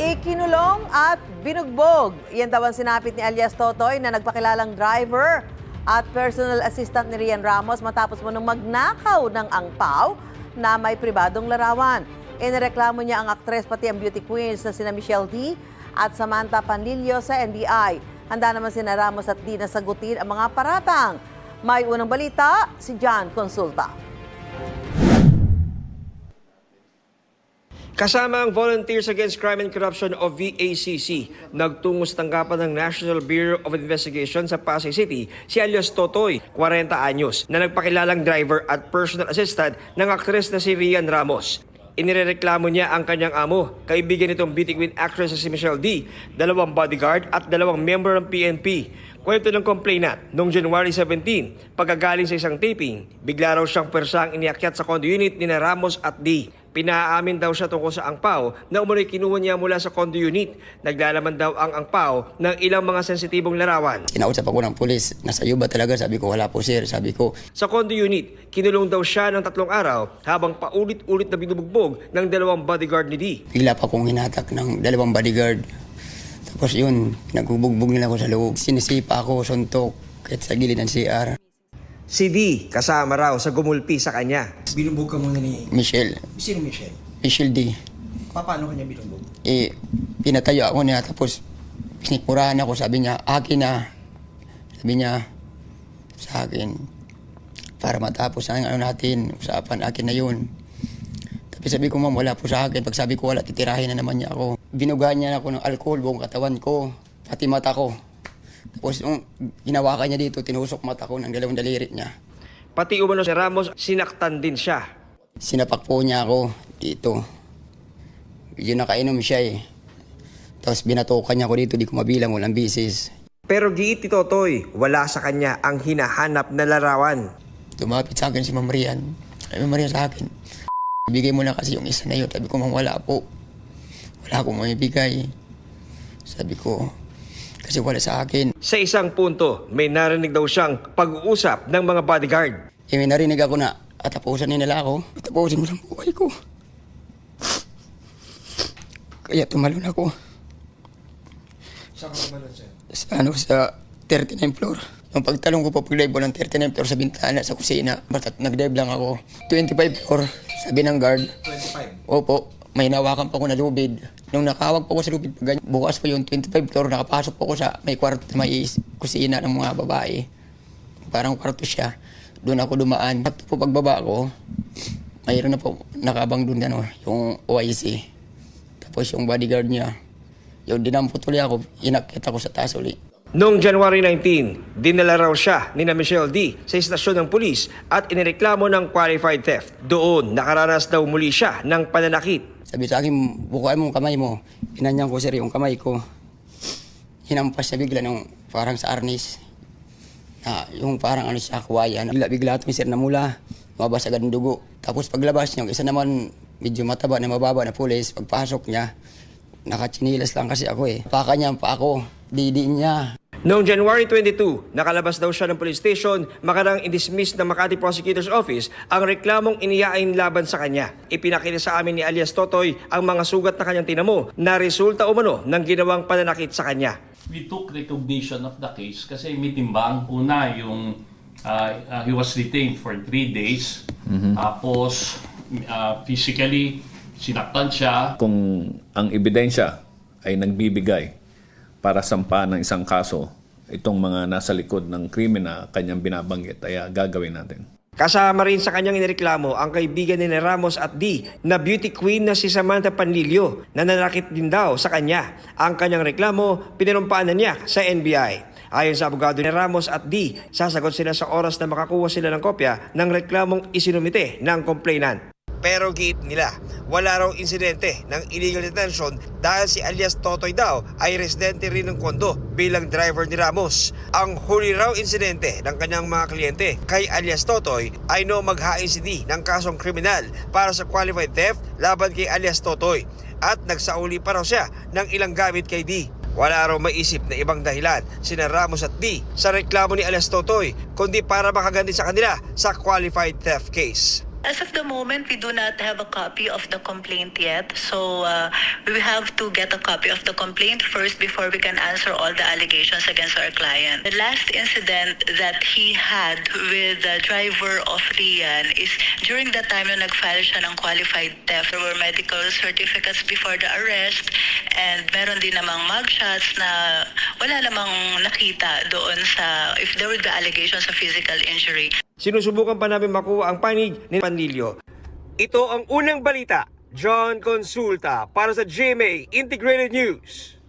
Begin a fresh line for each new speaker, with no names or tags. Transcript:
Ikinulong at binugbog. Yan daw ang sinapit ni alias Totoy na nagpakilalang driver at personal assistant ni Rian Ramos matapos munang magnakaw ng angpaw na may pribadong larawan. Inireklamo niya ang aktres pati ang beauty queens na sina Michelle D at Samantha Panlilio sa NBI. Handa naman sina Ramos at D na sagutin ang mga paratang. May unang balita, si John Consulta.
Kasama ang Volunteers Against Crime and Corruption o VACC, nagtungo sa tanggapan ng National Bureau of Investigation sa Pasay City si alias Totoy, 40 anyos, na nagpakilalang driver at personal assistant ng aktres na si Rian Ramos. Inireklamo niya ang kanyang amo, kaibigan nitong beauty queen actress na si Michelle D, 2 bodyguard at 2 member ng PNP. Kwento ng complainant, noong January 17, pagkagaling sa isang taping, bigla raw siyang persang iniakyat sa condo unit ni Ramos at D. Pinaamin daw siya tungkol sa angpaw na umunoy kinuha niya mula sa condo unit. Naglalaman daw ang angpaw ng ilang mga sensitibong larawan.
Kinausap ako ng pulis, nasa iyo ba talaga? Sabi ko, wala po sir. Sabi ko,
sa condo unit, kinulong daw siya ng 3 araw habang paulit-ulit na binubugbog ng 2 bodyguard ni D.
Bigla pa akong hinatak ng 2 bodyguard. Tapos yun, nagbubugbog nila ako sa loob. Sinisipa ako, suntok, kahit sa gilid ng CR.
Si D, kasama raw sa gumulpi sa kanya.
Binugbog ka muna ni
Michelle.
Sino Michelle?
Michelle D.
Paano kanya binugbog?
Pinatayo ako niya, tapos pinikmurahan ako, sabi niya, akin na. Sabi niya sa akin, para matapos ang ano natin, usapan, akin na yun. Tapos sabi ko, ma'am, wala po sa akin. Pag sabi ko, wala, titirahin na naman niya ako. Binugahan niya ako ng alcohol, buong katawan ko, pati mata ko. Tapos yung ginawakan niya dito, tinusok mata ko ng 2 daliri niya.
Pati umano si Ramos, sinaktan din siya.
Sinapak po niya ako dito. Medyo nakainom siya eh. Tapos binatukan niya ako dito, di ko mabilang, walang bisis.
Pero giit ni Totoy, wala sa kanya ang hinahanap na larawan.
Lumapit sa akin si Ma'am Rian. Ay, Ma'am Rian sa akin, ibigay mo na kasi yung isa na yun. Sabi ko, ma'am, wala po. Wala akong mamibigay. Sabi ko, kasi wala sa akin.
Sa isang punto, may narinig daw siyang pag-uusap ng mga bodyguard.
May narinig ako na, tapusan nila ako. Tapusin mo lang buhay ko. Kaya tumalon ako.
Saan ka tumalon siya?
Sa 39th floor. Nung pagtalong ko po, pag-dive ko ng 39th floor sa bintana, sa kusina. Basta nag-dive lang ako. 25th floor, sabi ng guard.
25?
Opo, may nawakan pa ako na lubid. Nung nakawag pa ako sa lubid, bukas pa yung 25th floor, nakapasok pa ako sa may kwarto, may kusina ng mga babae. Parang kwarto siya. Doon ako dumaan. At po pagbaba ko, mayroon na po nakabang doon yung OIC. Tapos yung bodyguard niya. Yung dinampot ulit ako, inakyat ako sa taas ulit.
Noong January 19, dinala raw siya ni Michelle D sa istasyon ng pulis at inireklamo ng qualified theft. Doon, nakaranas daw muli siya ng pananakit.
Sabi sa akin, bukain mo ang kamay mo. Pinanyan ko sir yung kamay ko. Hinampas niya bigla ng parang sa arnis. Yung parang ano siya, kawayan. Bigla itong sir na mula, mabas agad ng dugo. Tapos paglabas niya, yung isa naman medyo mataba na mababa na pulis. Pagpasok niya, nakachinilas lang kasi ako eh. Paka niya pa ako, didiin niya.
Noong January 22, nakalabas daw siya ng police station, makarang i-dismiss ng Makati Prosecutor's Office ang reklamong iniyain laban sa kanya. Ipinakita sa amin ni alias Totoy ang mga sugat na kanyang tinamo na resulta umano ng ginawang pananakit sa kanya.
We took recognition of the case kasi may timbang. Una, yung he was detained for 3 days. Tapos physically, sinaktan siya.
Kung ang ebidensya ay nagbibigay para sampahan ng isang kaso, itong mga nasa likod ng krimen na kanyang binabanggit ay gagawin natin.
Kasama rin sa kanyang inireklamo ang kaibigan ni Ramos at D na beauty queen na si Samantha Panlilio na nanakit din daw sa kanya. Ang kanyang reklamo, pininumpaanan niya sa NBI. Ayon sa abogado ni Ramos at D, sasagot sila sa oras na makakuha sila ng kopya ng reklamong isinumite ng complainant. Pero giit nila, wala raw insidente ng illegal detention dahil si alias Totoy daw ay residente rin ng kondo bilang driver ni Ramos. Ang huli raw insidente ng kanyang mga kliyente kay alias Totoy ay no maghain si D ng kasong kriminal para sa qualified theft laban kay alias Totoy at nagsauli pa raw siya ng ilang gamit kay D. Wala raw maisip na ibang dahilan sina Ramos at D sa reklamo ni alias Totoy kundi para makaganti sa kanila sa qualified theft case.
As of the moment, we do not have a copy of the complaint yet. So we have to get a copy of the complaint first before we can answer all the allegations against our client. The last incident that he had with the driver of Rian is during the time na nag-file siya ng qualified theft. There were medical certificates before the arrest and meron din namang mugshots na wala namang nakita doon sa if there would be allegations of physical injury.
Sinusubukan pa namin makuha ang panig ni Panlilio. Ito ang unang balita. John Consulta para sa GMA Integrated News.